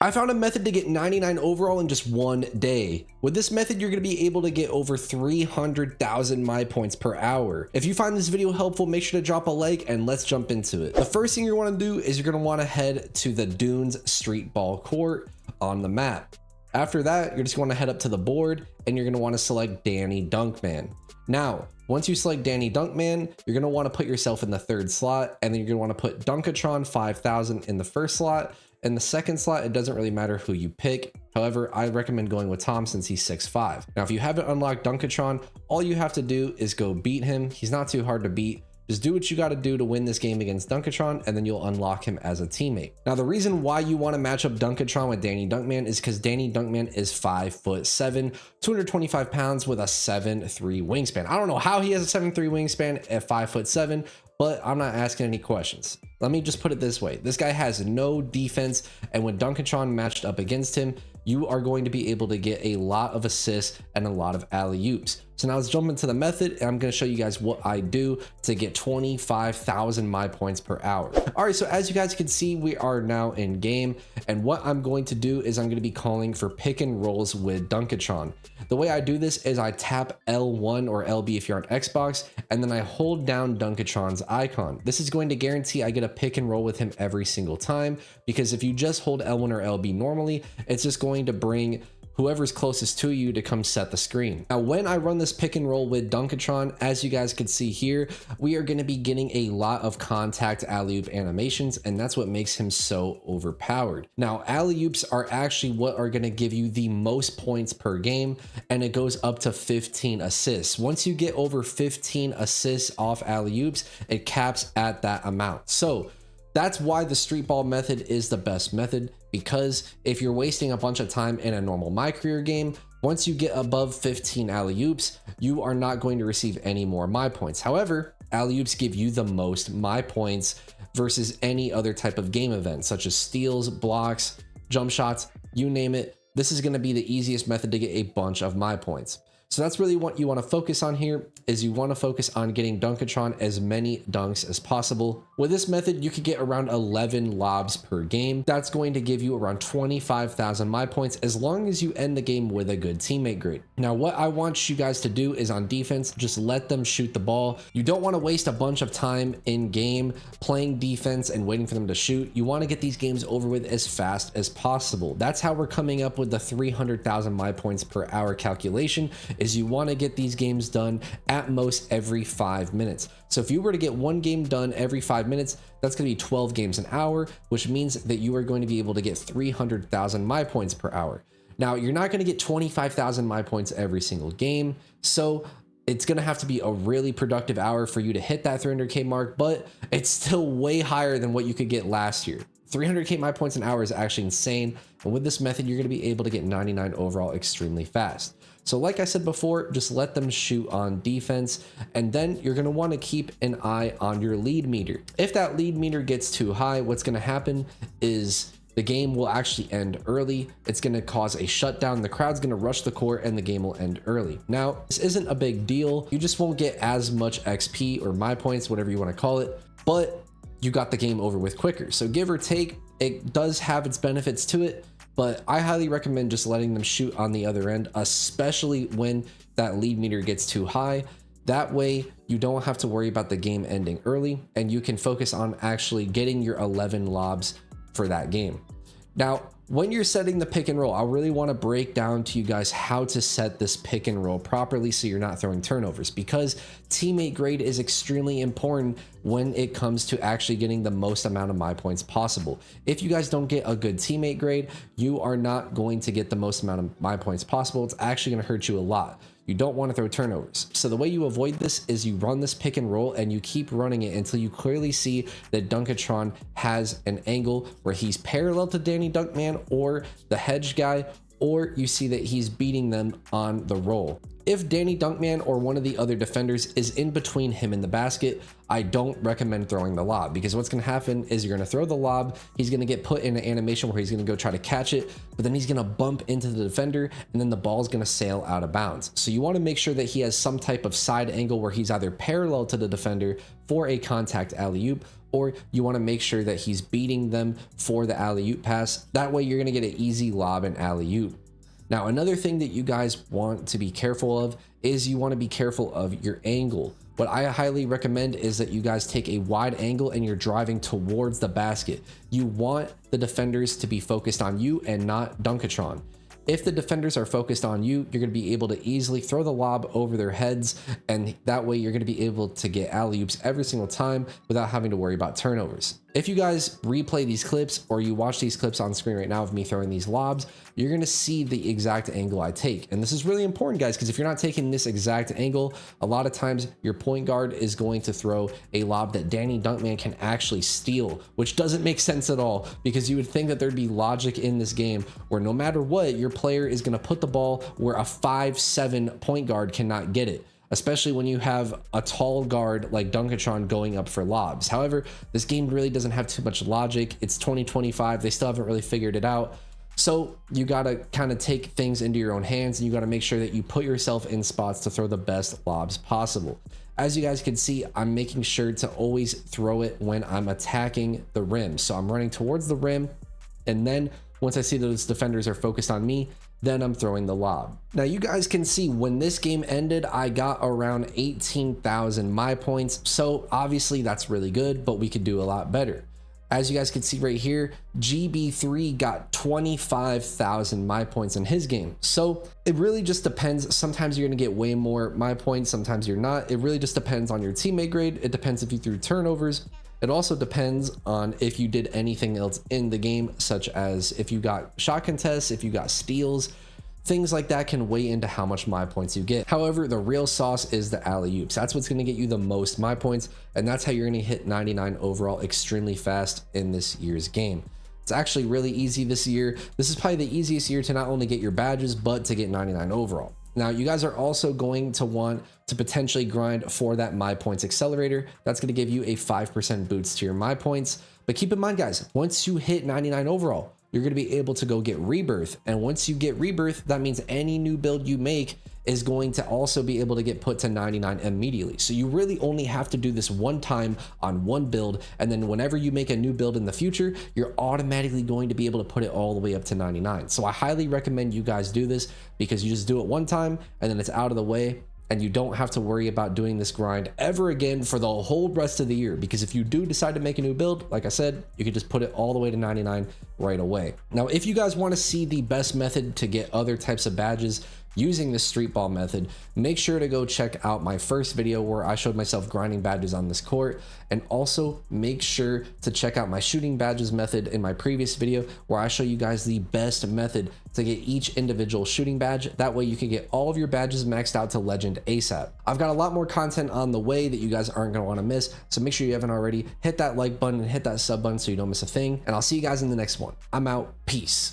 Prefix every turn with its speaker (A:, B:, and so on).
A: I found a method to get 99 overall in just one day. With this method, you're going to be able to get over 300,000 my points per hour. If you find this video helpful, make sure to drop a like and let's jump into it. The first thing you're going to do is you're going to want to head to the Dunes Street Ball Court on the map. After that, you're just going to head up to the board and you're going to want to select Danny Dunkman. Now, once you select Danny Dunkman, you're going to want to put yourself in the third slot, and then you're going to want to put Dunkatron 5000 in the first slot. In the second slot, it doesn't really matter who you pick. However, I recommend going with Tom since he's 6'5". Now, if you haven't unlocked Dunkatron, all you have to do is go beat him. He's not too hard to beat. Just do what you got to do to win this game against Dunkatron, and then you'll unlock him as a teammate. Now, the reason why you want to match up Dunkatron with Danny Dunkman is because Danny Dunkman is 5'7", 225 pounds with a 7'3" wingspan. I don't know how he has a 7'3" wingspan at 5'7", but I'm not asking any questions. Let me just put it this way. This guy has no defense, and when Dunkatron matched up against him, you are going to be able to get a lot of assists and a lot of alley-oops. So now let's jump into the method, and I'm going to show you guys what I do to get 25,000 my points per hour. All right, so as you guys can see, we are now in game, and what I'm going to do is I'm going to be calling for pick and rolls with Dunkatron. The way I do this is I tap L1 or LB if you're on Xbox, and then I hold down Dunkatron's icon. This is going to guarantee I get a pick and roll with him every single time, because if you just hold L1 or LB normally, it's just going to bring whoever's closest to you to come set the screen. Now, when I run this pick and roll with Dunkatron, as you guys can see here, we are going to be getting a lot of contact alley-oop animations, and that's what makes him so overpowered. Now, alley-oops are actually what are going to give you the most points per game, and it goes up to 15 assists. Once you get over 15 assists off alley-oops, it caps at that amount. So that's why the street ball method is the best method, because if you're wasting a bunch of time in a normal MyCAREER game, once you get above 15 alley-oops, you are not going to receive any more my points. However, alley-oops give you the most my points versus any other type of game event, such as steals, blocks, jump shots, you name it. This is going to be the easiest method to get a bunch of my points. So that's really what you want to focus on here, is you want to focus on getting Dunkatron as many dunks as possible. With this method, you could get around 11 lobs per game. That's going to give you around 25,000 my points as long as you end the game with a good teammate grade. Now, what I want you guys to do is on defense, just let them shoot the ball. You don't want to waste a bunch of time in game playing defense and waiting for them to shoot. You want to get these games over with as fast as possible. That's how we're coming up with the 300,000 my points per hour calculation, is you want to get these games done at most every 5 minutes. So if you were to get one game done every 5 minutes, that's going to be 12 games an hour, which means that you are going to be able to get 300,000 my points per hour. Now, you're not going to get 25,000 my points every single game, so it's going to have to be a really productive hour for you to hit that 300k mark, but it's still way higher than what you could get last year. 300k my points an hour is actually insane, and with this method, you're going to be able to get 99 overall extremely fast. So like I said before, just let them shoot on defense, and then you're going to want to keep an eye on your lead meter. If that lead meter gets too high, what's going to happen is the game will actually end early. It's going to cause a shutdown. The crowd's going to rush the court and the game will end early. Now, this isn't a big deal. You just won't get as much XP or my points, whatever you want to call it, but you got the game over with quicker. So give or take, it does have its benefits to it, but I highly recommend just letting them shoot on the other end, especially when that lead meter gets too high. That way you don't have to worry about the game ending early, and you can focus on actually getting your 11 lobs for that game. Now, when you're setting the pick and roll, I really want to break down to you guys how to set this pick and roll properly so you're not throwing turnovers, because teammate grade is extremely important when it comes to actually getting the most amount of my points possible. If you guys don't get a good teammate grade, you are not going to get the most amount of my points possible. It's actually going to hurt you a lot. You don't want to throw turnovers. So the way you avoid this is you run this pick and roll and you keep running it until you clearly see that Dunkatron has an angle where he's parallel to Danny Dunkman or the hedge guy, or you see that he's beating them on the roll. If Danny Dunkman or one of the other defenders is in between him and the basket, I don't recommend throwing the lob, because what's going to happen is you're going to throw the lob, he's going to get put in an animation where he's going to go try to catch it, but then he's going to bump into the defender and then the ball is going to sail out of bounds. So you want to make sure that he has some type of side angle where he's either parallel to the defender for a contact alley-oop, or you want to make sure that he's beating them for the alley-oop pass. That way you're going to get an easy lob and alley-oop. Now, another thing that you guys want to be careful of is you want to be careful of your angle. What I highly recommend is that you guys take a wide angle and you're driving towards the basket. You want the defenders to be focused on you and not Dunkatron. If the defenders are focused on you, you're going to be able to easily throw the lob over their heads, and that way you're going to be able to get alley-oops every single time without having to worry about turnovers. If you guys replay these clips or you watch these clips on screen right now of me throwing these lobs, you're going to see the exact angle I take. And this is really important, guys, because if you're not taking this exact angle, a lot of times your point guard is going to throw a lob that Danny Dunkman can actually steal, which doesn't make sense at all, because you would think that there'd be logic in this game where no matter what, your player is going to put the ball where a 5'7" point guard cannot get it, especially when you have a tall guard like Dunkatron going up for lobs. However, this game really doesn't have too much logic. It's 2025. They still haven't really figured it out. So you got to kind of take things into your own hands, and you got to make sure that you put yourself in spots to throw the best lobs possible. As you guys can see, I'm making sure to always throw it when I'm attacking the rim. So I'm running towards the rim, and then once I see those defenders are focused on me, then I'm throwing the lob. Now you guys can see when this game ended, I got around 18,000 MyPoints. So obviously that's really good, but we could do a lot better. As you guys can see right here, GB3 got 25,000 MyPoints in his game. So it really just depends. Sometimes you're gonna get way more MyPoints, sometimes you're not. It really just depends on your teammate grade. It depends if you threw turnovers. It also depends on if you did anything else in the game, such as if you got shot contests, if you got steals, things like that can weigh into how much MyPoints you get. However, the real sauce is the alley-oops. That's what's going to get you the most MyPoints, and that's how you're going to hit 99 overall extremely fast in this year's game. It's actually really easy this year. This is probably the easiest year to not only get your badges, but to get 99 overall. Now, you guys are also going to want to potentially grind for that MyPoints accelerator. That's going to give you a 5% boost to your MyPoints. But keep in mind, guys, once you hit 99 overall, you're going to be able to go get Rebirth. And once you get Rebirth, that means any new build you make is going to also be able to get put to 99 immediately. So you really only have to do this one time on one build, and then whenever you make a new build in the future, you're automatically going to be able to put it all the way up to 99. So I highly recommend you guys do this, because you just do it one time and then it's out of the way, and you don't have to worry about doing this grind ever again for the whole rest of the year. Because if you do decide to make a new build, like I said, you can just put it all the way to 99 right away. Now, if you guys want to see the best method to get other types of badges using the street ball method, make sure to go check out my first video where I showed myself grinding badges on this court, and also make sure to check out my shooting badges method in my previous video where I show you guys the best method to get each individual shooting badge. That way you can get all of your badges maxed out to legend ASAP. I've got a lot more content on the way that you guys aren't going to want to miss, so make sure you haven't already, hit that like button and hit that sub button so you don't miss a thing, and I'll see you guys in the next one. I'm out. Peace.